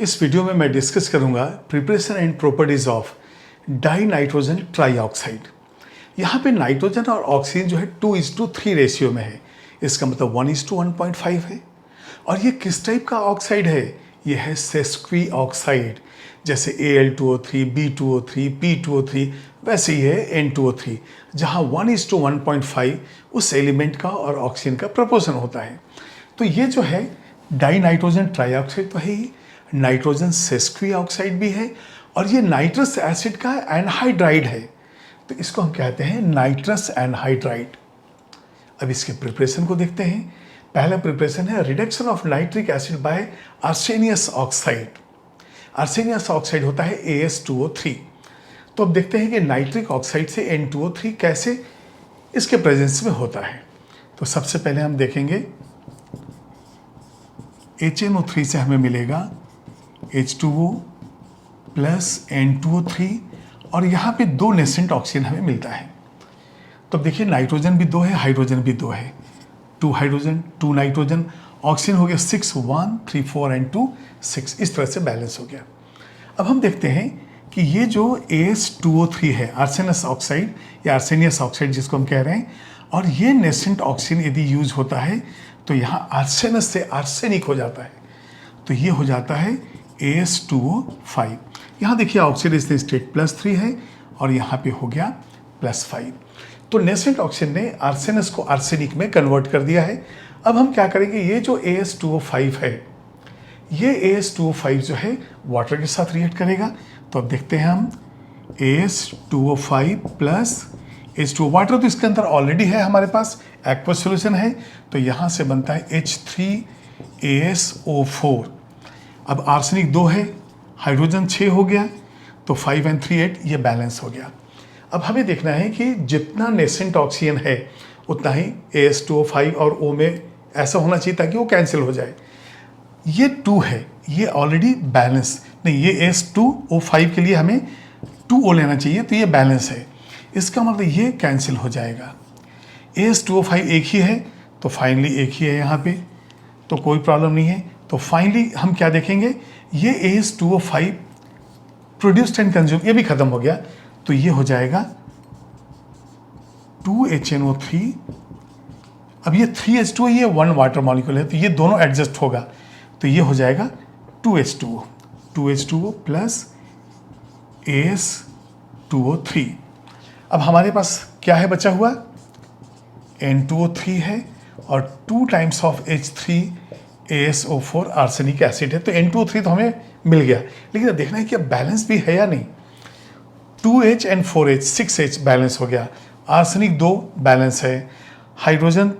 इस वीडियो में मैं डिस्कस करूंगा preparation and properties of die nitrogen trioxide. यहाँ पे नाइट्रोजन और ऑक्सीजन जो है 2:3 रेशियो में है। इसका मतलब 1:1.5 है। और ये किस टाइप का ऑक्साइड है? ये है सेस्क्वी ऑक्साइड। जैसे Al2O3, B2O3, P2O3 वैसे ही है N2O3, जहाँ 1:1.5 उस एलिमेंट का और ऑक्सीजन का प्रपोर्शन होता है। तो ये जो है डाई नाइट्रोजन ट्राईऑक्साइड तो है ही, नाइट्रोजन सेस्क्वी ऑक्साइड भी है, और ये नाइट्रस एसिड का एनहाइड्राइड है। तो इसको हम कहते हैं नाइट्रस एनहाइड्राइड। अब इसके प्रिपरेशन को देखते हैं। पहला प्रिपरेशन है reduction of nitric acid by arsenious oxide. Arsenious oxide होता है AS2O3। तो अब देखते हैं कि नाइट्रिक ऑक्साइड से N2O3 कैसे इसके प्रेजेंस में होता है। तो सबसे पहले हम देखेंगे HNO3 से हमें मिलेगा H2O प्लस N2O3, और यहाँ पे 2 नेसेंट ऑक्सीजन हमें मिलता है। तो अब देखिए नाइट्रोजन भी 2 है, हाइड्रोजन भी 2 है। 2 हाइड्रोजन 2 नाइट्रोजन, ऑक्सीजन हो गया 6 1 3 4 एंड 2 6। इस तरह से बैलेंस हो गया। अब हम देखते हैं कि ये जो AS2O3 है, आर्सेनस ऑक्साइड या आर्सेनियस ऑक्साइड जिसको हम कह रहे हैं, और ये नेसेंट ऑक्सीजन यदि यूज होता है तो यहाँ आर्सेनस से आर्सेनिक हो जाता है। तो ये हो जाता है AS2O5। यहाँ देखिए ऑक्सीडेशन स्टेट +3 है और यहाँ पे हो गया +5। तो नेसेंट ऑक्सीजन ने आर्सेनस को आर्सेनिक में कन्वर्ट कर दिया है। अब हम क्या करेंगे, ये जो AS2O5 है, ये AS2O5 जो है वाटर के साथ रिएक्ट करेगा। तो अब देखते हैं हम AS2O5 प्लस H2O, वाटर तो इसके अंदर ऑलरेडी है हमारे पास, एक्वस सॉल्यूशन है। तो यहाँ से बनता है H3ASO4। अब आर्सेनिक 2 है, हाइड्रोजन 6 हो गया, तो 5 and 3 8, ये बैलेंस हो गया। अब हमें देखना है कि जितना नेसेंट ऑक्सीजन है उतना ही AS2O5 और O में ऐसा होना चाहिए ताकि वो कैंसिल हो जाए। ये 2 है, ये ऑलरेडी बैलेंस नहीं, ये AS2O5 के लिए हमें 2O लेना चाहिए, तो ये बैलेंस है। इसका मतलब ये कैंसिल हो जाएगा। AS2O5 एक ही है, तो फाइनली एक ही है यहाँ पे, तो कोई प्रॉब्लम नहीं है। तो फाइनली हम क्या देखेंगे, ये AS2O5 प्रोड्यूस्ड एंड कंज्यूम, ये भी खत्म हो गया। तो ये हो जाएगा 2HNO3। अब ये 3H2O, ये 1 वाटर मॉलिक्यूल है, तो ये दोनों एडजस्ट होगा। तो ये हो जाएगा 2H2O प्लस AS2O3। अब हमारे पास क्या है बचा हुआ, N2O3 है और 2 times of H3ASO4 arsenic acid है। तो N2O3 तो हमें मिल गया, लेकिन देखना है कि अब बैलेंस भी है या नहीं। 2H and 4H 6H balance हो गया, आर्सेनिक 2 बैलेंस है, हाइड्रोजन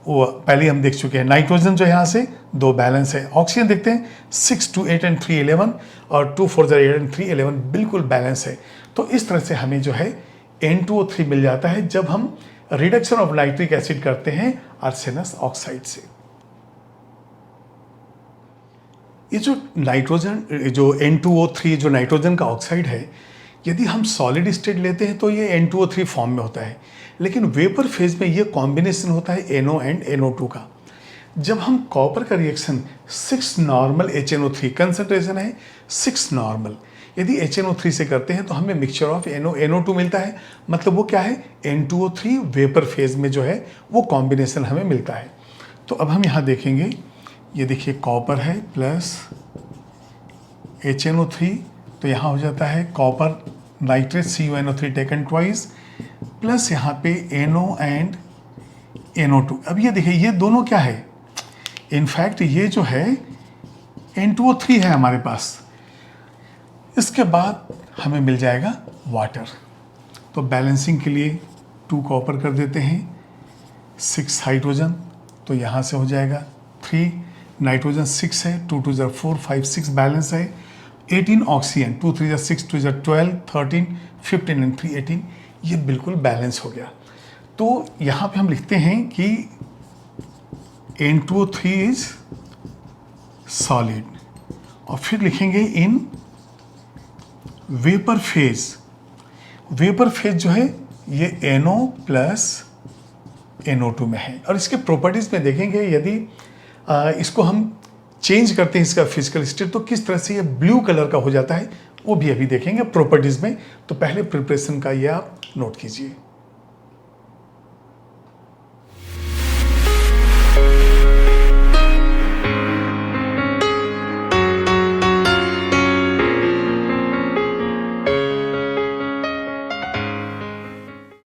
वो पहले हम देख चुके हैं, नाइट्रोजन जो यहाँ से 2 बैलेंस है, ऑक्सीजन देखते हैं 6 2 8 and 3 11, और 2 4 8 and 3 11 बिल्कुल बैलेंस है। तो इस तरह से हमें जो है N2O3 मिल जाता है जब हम रिडक्शन ऑफ नाइट्रिक एसिड करते हैं आर्सेनस ऑक्साइड से। ये जो नाइट्रोजन, जो N2O3 जो नाइट्रोजन का ऑक्साइड है, यदि हम सॉलिड स्टेट लेते हैं तो ये N2O3 फॉर्म में होता है, लेकिन वेपर फेज में ये कॉम्बिनेशन होता है NO एंड NO2 का। जब हम कॉपर का रिएक्शन 6 नॉर्मल HNO3 कंसंट्रेशन है 6 नॉर्मल, यदि HNO3 से करते हैं तो हमें मिक्सचर ऑफ NO2 मिलता है। मतलब वो क्या है, N2O3 वेपर फेज में जो है वो कॉम्बिनेशन हमें मिलता है। तो अब हम यहाँ देखेंगे, ये देखिए कॉपर है प्लस HNO3, तो यहाँ हो जाता है copper nitrate CuNO3 taken twice, plus यहाँ पे NO एंड NO2। अब ये देखिए ये दोनों क्या है, इनफैक्ट ये जो है N2O3 है हमारे पास। इसके बाद हमें मिल जाएगा वाटर। तो बैलेंसिंग के लिए 2 कॉपर कर देते हैं, 6 हाइड्रोजन, तो यहाँ से हो जाएगा 3 नाइट्रोजन 6 है, 2 2 4 5 6 बैलेंस है, 18 ऑक्सीजन 2 3 6 2 12 13 15 एंड 3 18, ये बिल्कुल बैलेंस हो गया। तो यहाँ पे हम लिखते हैं कि N2O3 इज सॉलिड, और फिर लिखेंगे in vapour phase. Vapour phase जो है ये NO प्लस NO2 में है। और इसके प्रॉपर्टीज में देखेंगे, यदि इसको हम चेंज करते हैं इसका फिजिकल स्टेट तो किस तरह से ये ब्लू कलर का हो जाता है वो भी अभी देखेंगे प्रॉपर्टीज़ में। तो पहले प्रिपरेशन का ये आप नोट कीजिए।